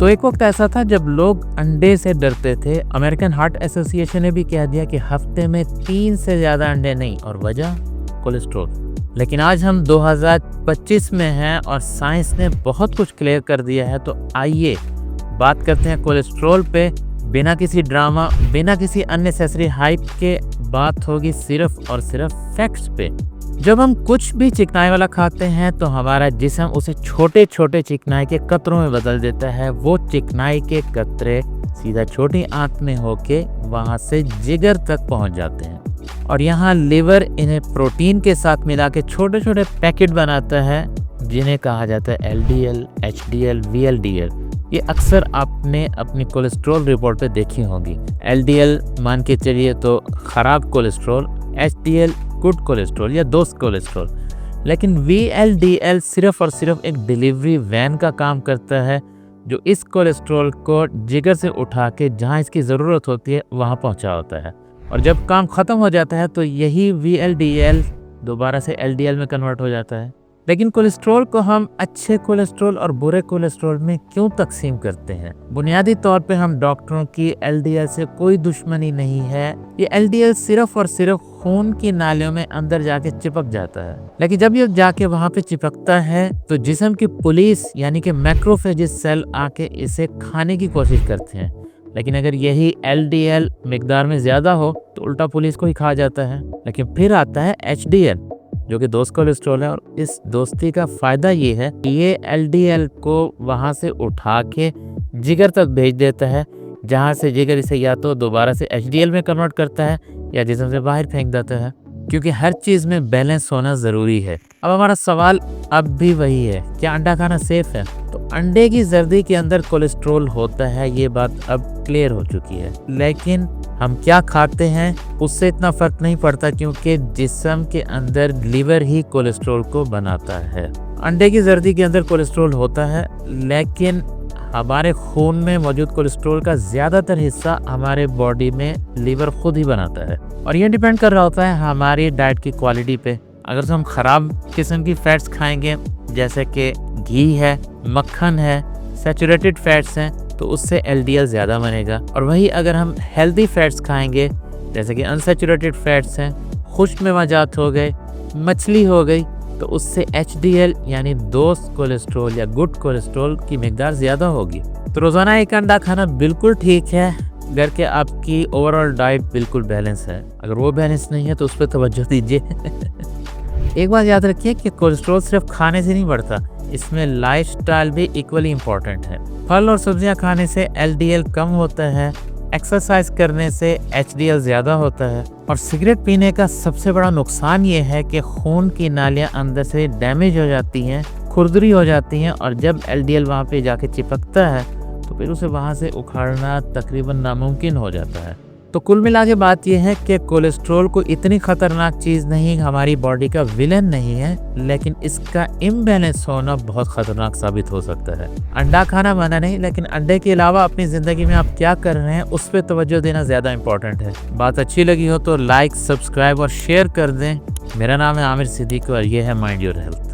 तो एक वक्त ऐसा था जब लोग अंडे से डरते थे। अमेरिकन हार्ट एसोसिएशन ने भी कह दिया कि हफ्ते में 3 से ज़्यादा अंडे नहीं, और वजह कोलेस्ट्रॉल। लेकिन आज हम 2025 में हैं और साइंस ने बहुत कुछ क्लियर कर दिया है। तो आइए बात करते हैं कोलेस्ट्रॉल पे, बिना किसी ड्रामा, बिना किसी अननेसेसरी हाइप के। बात होगी सिर्फ और सिर्फ फैक्ट्स पे। जब हम कुछ भी चिकनाई वाला खाते हैं तो हमारा जिस्म उसे छोटे छोटे चिकनाई के कतरों में बदल देता है। वो चिकनाई के कतरे सीधा छोटी आंत में होके वहां से जिगर तक पहुंच जाते हैं, और यहाँ लिवर इन्हें प्रोटीन के साथ मिला के छोटे छोटे पैकेट बनाता है, जिन्हें कहा जाता है LDL, HDL, VLDL। ये अक्सर आपने अपनी कोलेस्ट्रॉल रिपोर्ट पे देखी होगी। LDL मान के चलिए तो खराब कोलेस्ट्रॉल, HDL गुड कोलेस्ट्रॉल या दोस्त कोलेस्ट्रॉल। लेकिन VLDL सिर्फ और सिर्फ एक डिलीवरी वैन का काम करता है, जो इस कोलेस्ट्रॉल को जिगर से उठा के जहाँ इसकी ज़रूरत होती है वहाँ पहुँचा होता है। और जब काम ख़त्म हो जाता है तो यही VLDL दोबारा से LDL में कन्वर्ट हो जाता है। लेकिन कोलेस्ट्रॉल को हम अच्छे कोलेस्ट्रॉल और बुरे कोलेस्ट्रॉल में क्यों तकसीम करते हैं? बुनियादी तौर पे हम डॉक्टरों की LDL से कोई दुश्मनी नहीं है। ये LDL सिर्फ और सिर्फ खून की नालियों में अंदर जाके चिपक जाता है। लेकिन जब ये जाके वहाँ पे चिपकता है तो जिस्म की पुलिस यानी कि मैक्रोफेजेस सेल आके इसे खाने की कोशिश करते हैं। लेकिन अगर यही LDL मिकदार में ज़्यादा हो तो उल्टा पुलिस को ही खा जाता है। लेकिन फिर आता है HDL, जो कि दोस्त कोलेस्ट्रॉल है, और इस दोस्ती का फ़ायदा ये है कि ये LDL को वहाँ से उठा के जिगर तक भेज देता है, जहाँ से जिगर इसे या तो दोबारा से HDL में कन्वर्ट करता है या जिस्म से बाहर फेंक देता है, क्योंकि हर चीज़ में बैलेंस होना ज़रूरी है। अब हमारा सवाल अब भी वही है, क्या अंडा खाना सेफ़ है? तो अंडे की जर्दी के अंदर कोलेस्ट्रॉल होता है, ये बात अब क्लियर हो चुकी है। लेकिन हम क्या खाते हैं उससे इतना फ़र्क नहीं पड़ता, क्योंकि जिस्म के अंदर लिवर ही कोलेस्ट्रॉल को बनाता है। अंडे की जर्दी के अंदर कोलेस्ट्रॉल होता है, लेकिन हमारे खून में मौजूद कोलेस्ट्रॉल का ज़्यादातर हिस्सा हमारे बॉडी में लिवर खुद ही बनाता है, और ये डिपेंड कर रहा होता है हमारी डाइट की क्वालिटी पे। अगर हम ख़राब किस्म की फ़ैट्स खाएंगे, जैसे कि घी है, मक्खन है, सैचुरेटेड फैट्स हैं, तो उससे LDL ज़्यादा बनेगा। और वही अगर हम हेल्दी फैट्स खाएंगे, जैसे कि अनसैचुरेटेड फैट्स हैं, खुश्क मेवाजात हो गए, मछली हो गई, तो उससे HDL यानी दोस्त कोलेस्ट्रॉल या गुड कोलेस्ट्रॉल की मिकदार ज़्यादा होगी। तो रोज़ाना एक अंडा खाना बिल्कुल ठीक है, अगर के आपकी ओवरऑल डाइट बिल्कुल बैलेंस है। अगर वो बैलेंस नहीं है तो उस पर तवज्जो दीजिए। एक बात याद रखिए कि कोलेस्ट्रॉल सिर्फ खाने से नहीं बढ़ता, इसमें लाइफस्टाइल भी इक्वली इम्पॉर्टेंट है। फल और सब्जियां खाने से LDL कम होता है, एक्सरसाइज करने से HDL ज़्यादा होता है, और सिगरेट पीने का सबसे बड़ा नुकसान ये है कि खून की नालियां अंदर से डैमेज हो जाती हैं, खुरदरी हो जाती हैं, और जब LDL वहाँ पे जाके चिपकता है तो फिर उसे वहाँ से उखाड़ना तकरीबन नामुमकिन हो जाता है। तो कुल मिला के बात यह है कि कोलेस्ट्रॉल को इतनी खतरनाक चीज़ नहीं, हमारी बॉडी का विलन नहीं है, लेकिन इसका इम्बैलेंस होना बहुत खतरनाक साबित हो सकता है। अंडा खाना मना नहीं, लेकिन अंडे के अलावा अपनी ज़िंदगी में आप क्या कर रहे हैं उस पर तवज्जो देना ज़्यादा इंपॉर्टेंट है। बात अच्छी लगी हो तो लाइक, सब्सक्राइब और शेयर कर दें। मेरा नाम है आमिर सिद्दीकी और ये है माइंड योर हेल्थ।